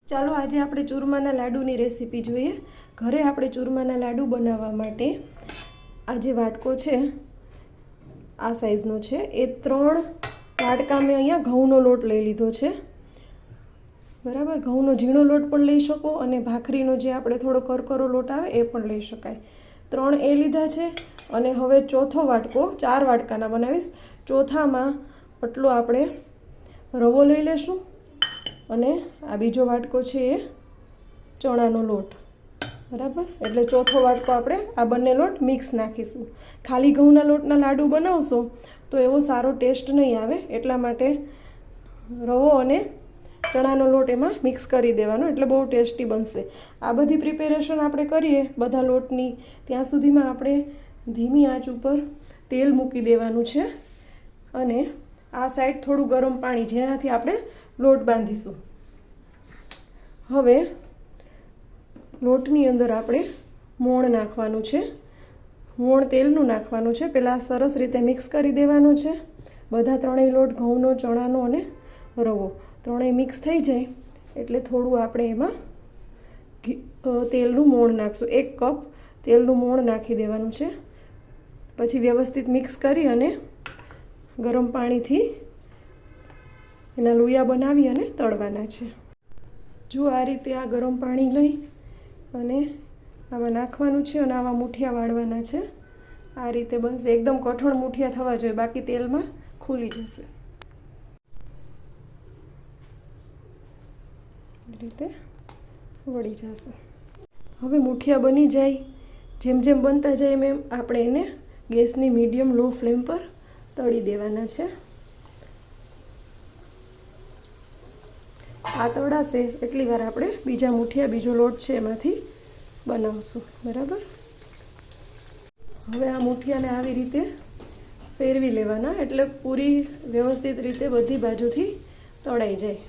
ચાલો આજે આપણે ચૂરમાના લાડુની રેસીપી જોઈએ. ઘરે આપણે ચૂરમાના લાડુ બનાવવા માટે આ જે વાટકો છે આ સાઈઝનો છે, એ 3 વાટકા મેં અહીંયા ઘઉંનો લોટ લઈ લીધો છે. બરાબર, ઘઉંનો ઝીણો લોટ પણ લઈ શકો અને ભાખરીનો જે આપણે થોડો કરકરો લોટ આવે એ પણ લઈ શકાય. 3 એ લીધા છે. અને હવે ચોથો વાટકો, 4 વાટકાના બનાવીશ. ચોથામાં આટલો આપણે રવો લઈ લેશું અને આ બીજો વાટકો છે એ ચણાનો લોટ. બરાબર, એટલે ચોથો વાટકો આપણે આ બંને લોટ મિક્સ નાખીશું. ખાલી ઘઉંના લોટના લાડુ બનાવશો તો એવો સારો ટેસ્ટ નહીં આવે, એટલા માટે રવો અને ચણાનો લોટ એમાં મિક્સ કરી દેવાનો, એટલે બહુ ટેસ્ટી બનશે. આ બધી પ્રિપેરેશન આપણે કરીએ બધા લોટની, ત્યાં સુધીમાં આપણે ધીમી આંચ ઉપર તેલ મૂકી દેવાનું છે અને આ સાઈડ થોડું ગરમ પાણી, જેનાથી આપણે લોટ બાંધીશું. હવે લોટની અંદર આપણે મોણ નાખવાનું છે. મોણ તેલનું નાખવાનું છે. પહેલાં સરસ રીતે મિક્સ કરી દેવાનું છે. બધા 3 લોટ, ઘઉંનો, ચણાનો અને રવો 3 મિક્સ થઈ જાય એટલે થોડું આપણે એમાં તેલનું મોણ નાખશું. 1 કપ તેલનું મોણ નાખી દેવાનું છે. પછી વ્યવસ્થિત મિક્સ કરી અને ગરમ પાણીથી એના લોયા બનાવી અને તળવાના છે. જો આ રીતે આ ગરમ પાણી લઈ અને આમાં નાખવાનું છે અને આવા મૂઠિયા વાળવાના છે. આ રીતે બનશે. એકદમ કઠણ મૂઠિયા થવા જોઈએ, બાકી તેલમાં ખુલી જશે. એ રીતે વળી જશે. હવે મૂઠિયા બની જાય, જેમ જેમ બનતા જાય એમ આપણે એને ગેસની મીડિયમ લો ફ્લેમ પર તળી દેવાના છે. આ તળાશે એટલી વાર આપણે બીજા મૂઠિયા, બીજો લોટ છે એમાંથી બનાવશું. બરાબર, હવે આ મૂઠિયાને આવી રીતે ફેરવી લેવાના, એટલે પૂરી વ્યવસ્થિત રીતે બધી બાજુથી તળાઈ જાય.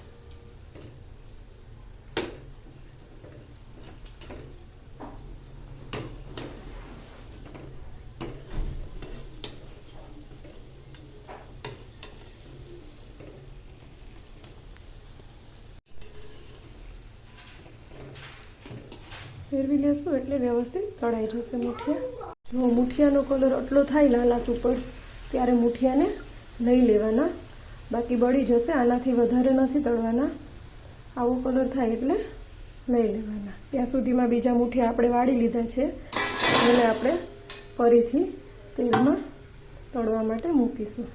ફેરવી લેશું એટલે વ્યવસ્થિત તળાઈ જશે મૂઠિયા. જો મૂઠિયાનો કલર આટલો થાય લાલાશ ઉપર, ત્યારે મૂઠિયાને લઈ લેવાના, બાકી બળી જશે. આનાથી વધારે નથી તળવાના. આવો કલર થાય એટલે લઈ લેવાના. ત્યાં સુધીમાં બીજા મૂઠિયા આપણે વાળી લીધા છે, એને આપણે ફરીથી તેલમાં તળવા માટે મૂકીશું.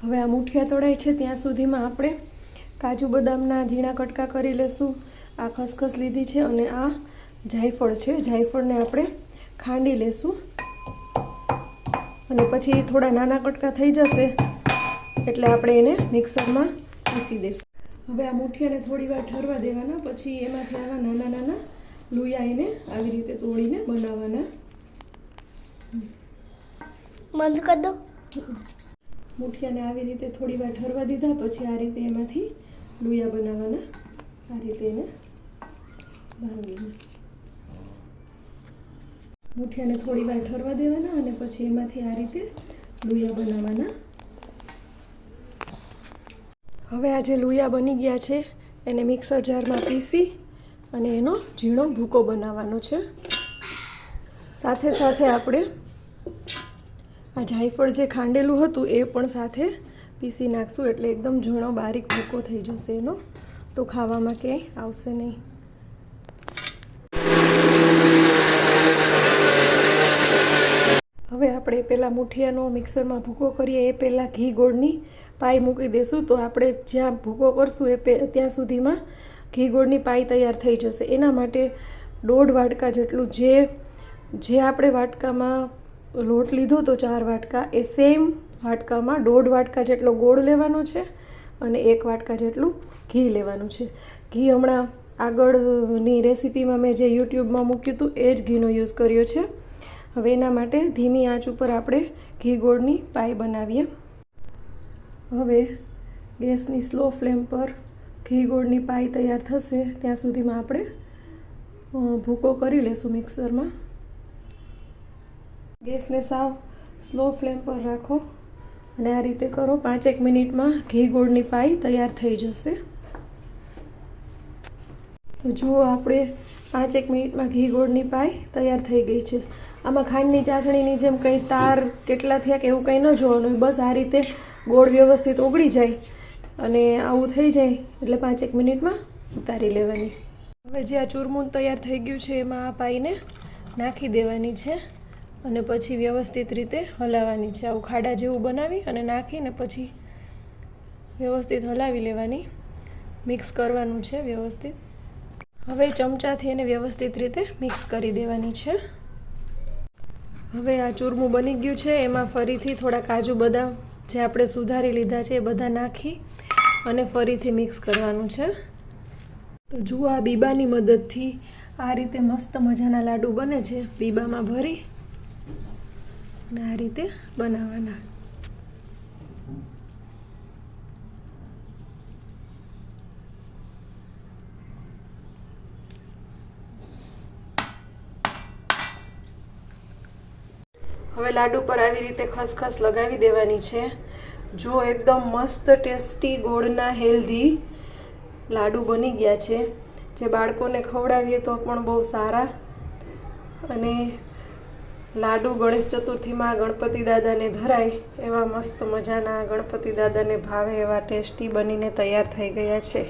હવે આ મૂઠિયા તળાય છે ત્યાં સુધીમાં આપણે કાજુ બદામના ઝીણા કટકા કરી લેશું. આ ખસખસ લીધી છે અને આ જાયફળ છે. જાયફળને આપણે ખાંડી લેશું અને પછી થોડા નાના કટકા થઈ જશે એટલે આપણે એને મિક્સરમાં પીસી દઈશું. હવે આ મૂઠિયાને થોડી વાર ઠરવા દેવાના, પછી એમાંથી આવા નાના નાના લોયા એને આવી રીતે તોડીને બનાવવાના. બંધ કરી દો. મૂઠિયાને આવી રીતે થોડી વાર ઠરવા દીધા, પછી આ રીતે એમાંથી લોયા બનાવવાના. આ રીતે એને ભાંગીને મૂઠિયાને થોડી વાર ઠરવા દેવાના અને પછી એમાંથી આ રીતે લોયા બનાવવાના. હવે આ જે લોયા બની ગયા છે એને મિક્સર જારમાં પીસી અને એનો ઝીણો ભૂકો બનાવવાનો છે. સાથે સાથે આપણે આ જાયફળ જે ખાંડેલું હતું એ પણ સાથે પીસી નાખશું, એટલે એકદમ ઝીણો બારીક ભૂકો થઈ જશે એનો, તો ખાવામાં ક્યાંય આવશે નહીં. હવે આપણે પહેલાં મૂઠિયાનો મિક્સરમાં ભૂકો કરીએ એ પહેલાં ઘી ગોળની પાઈ મૂકી દઈશું. તો આપણે જ્યાં ભૂકો કરશું એ ત્યાં સુધીમાં ઘી ગોળની પાઈ તૈયાર થઈ જશે. એના માટે 1.5 વાટકા જેટલું જે આપણે વાટકામાં લોટ લીધો તો 4 વાટકા, એ સેમ વાટકામાં 1.5 વાટકા જેટલો ગોળ લેવાનો છે અને 1 વાટકા જેટલું ઘી લેવાનું છે. ઘી હમણાં આગળની રેસીપીમાં મેં જે યુટ્યુબમાં મૂક્યું હતું એ જ ઘીનો યુઝ કર્યો છે. હવે એના માટે ધીમી આંચ ઉપર આપણે ઘી ગોળની પાઈ બનાવીએ. હવે ગેસની સ્લો ફ્લેમ પર ઘી ગોળની પાઈ તૈયાર થશે ત્યાં સુધીમાં આપણે ભૂકો કરી લેશું મિક્સરમાં. ગેસને સાવ સ્લો ફ્લેમ પર રાખો અને આ રીતે કરો. 5-1 મિનિટમાં ઘી ગોળની પાઈ તૈયાર થઈ જશે. તો જુઓ, આપણે 5-1 મિનિટમાં ઘી ગોળની પાઈ તૈયાર થઈ ગઈ છે. આમાં ખાંડની ચાસણીની જેમ કંઈ તાર કેટલા થયા કે એવું કંઈ ન જોવાનું. બસ આ રીતે ગોળ વ્યવસ્થિત ઓગળી જાય અને આવું થઈ જાય એટલે 5-1 મિનિટમાં ઉતારી લેવાની. હવે જે આ ચૂરમું તૈયાર થઈ ગયું છે એમાં આ પાઈને નાખી દેવાની છે અને પછી વ્યવસ્થિત રીતે હલાવવાની છે. આવું ખાડા જેવું બનાવી અને નાખીને પછી વ્યવસ્થિત હલાવી લેવાની. મિક્સ કરવાનું છે વ્યવસ્થિત. હવે ચમચાથી એને વ્યવસ્થિત રીતે મિક્સ કરી દેવાની છે. હવે આ ચૂરમું બની ગયું છે. એમાં ફરીથી થોડા કાજુ બદામ જે આપણે સુધારી લીધા છે એ બધા નાખી અને ફરીથી મિક્સ કરવાનું છે. તો જુઓ, આ બીબાની મદદથી આ રીતે મસ્ત મજાના લાડુ બને છે. બીબામાં ભરી અને આ રીતે બનાવવાના. હવે લાડુ પર આવી રીતે ખસખસ લગાવી દેવાની છે. જો એકદમ મસ્ત ટેસ્ટી ગોળના હેલ્ધી લાડુ બની ગયા છે, જે બાળકોને ખવડાવીએ તો પણ બહુ સારા. અને લાડુ ગણેશ ચતુર્થીમાં ગણપતિ દાદાને ધરાય એવા મસ્ત મજાના, ગણપતિ દાદાને ભાવે એવા ટેસ્ટી બનીને તૈયાર થઈ ગયા છે.